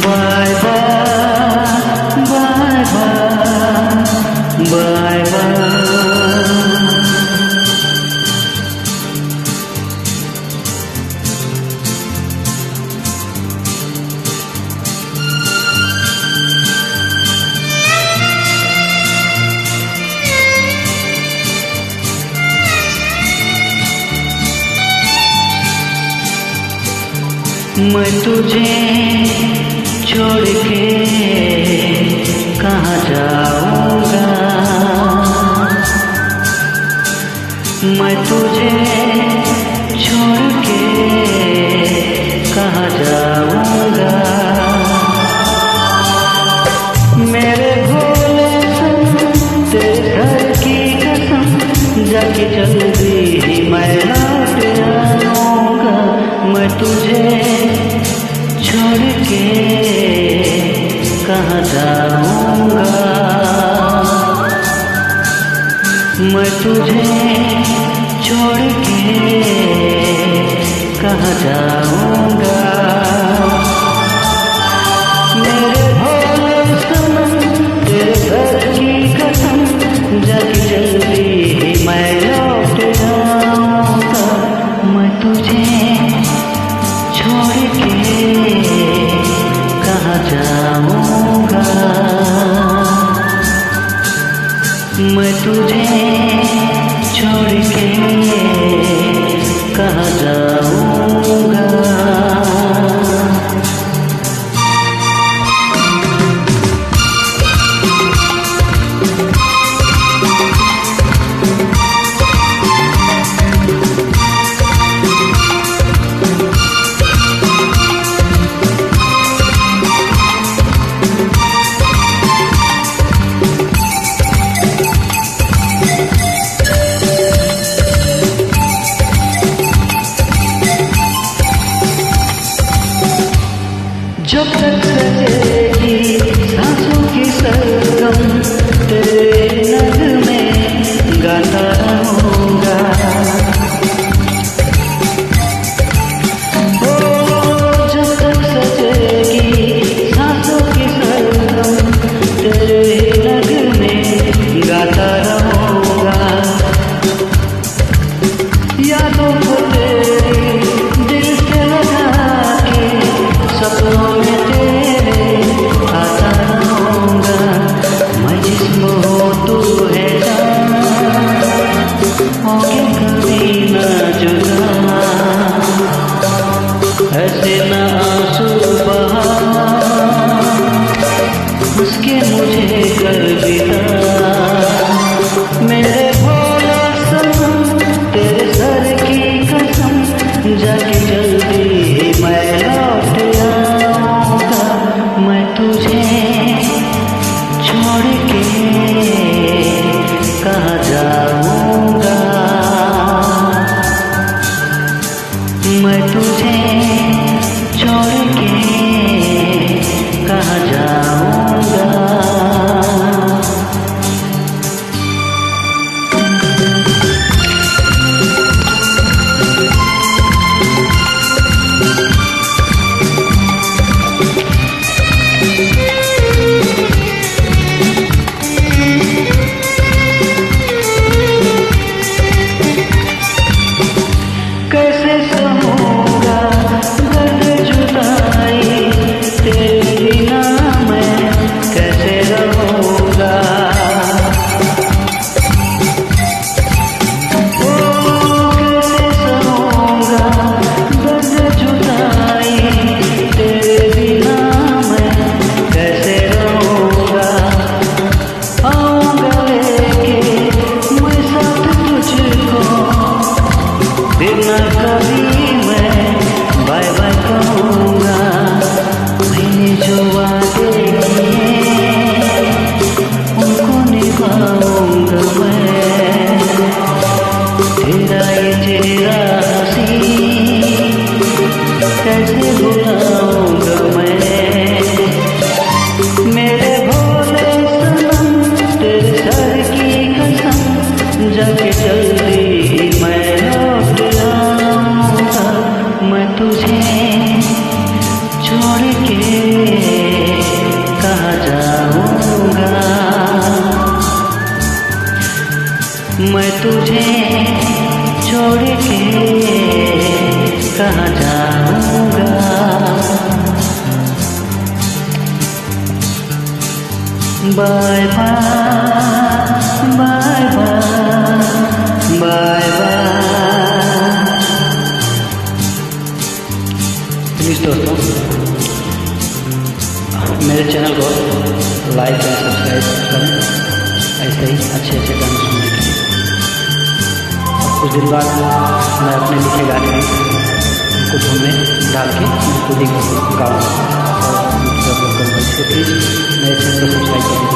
Bye bye bye bye bye bye. मैं तुझे छोड़ के कहाँ जाऊँगा, मैं तुझे छोड़ के कहाँ जाऊँगा। मेरे भोले सनम तेरे घर की कसम, जाके जल्दी ही मैं लौट आऊँगा। मैं तुझे छोड़ के कहाँ जाऊँगा, मैं तुझे छोड़ के कहाँ जाऊँगा। मेरे भोले सनम तेरे घर की कसम, जाके जल्दी ही मैं लौट आऊँगा। मैं तुझे छोड़ के कहाँ जाऊँगा, मैं तुझे छोड़ के कहाँ जाऊँगा। जब तक सजेगी सांसों की सरगम, तेरे नगमे गाता रहूँगा। ओ जब तक सजेगी सांसों की सरगम, तेरे नगमे गाता रहूँगा। यादों को तेरी दिल से लगा के सपनों में तेरे आता रहूँगा। मैं जिस्म हूँ तू है जान, होंगे कभी छोड़ के कहाँ जाऊंगा। Bye bye bye bye bye bye. Please दोस्तों मेरे चैनल को लाइक एंड सब्सक्राइब करें ऐसे ही अच्छे अच्छे गाने सुनने के लिए। कुछ दिन बाद मैं अपने लिखे गाने उनको धुन में डाल के खुद ही गाऊँगा। और प्लीज़ मेरे चैनल को सब्सक्राइब करें।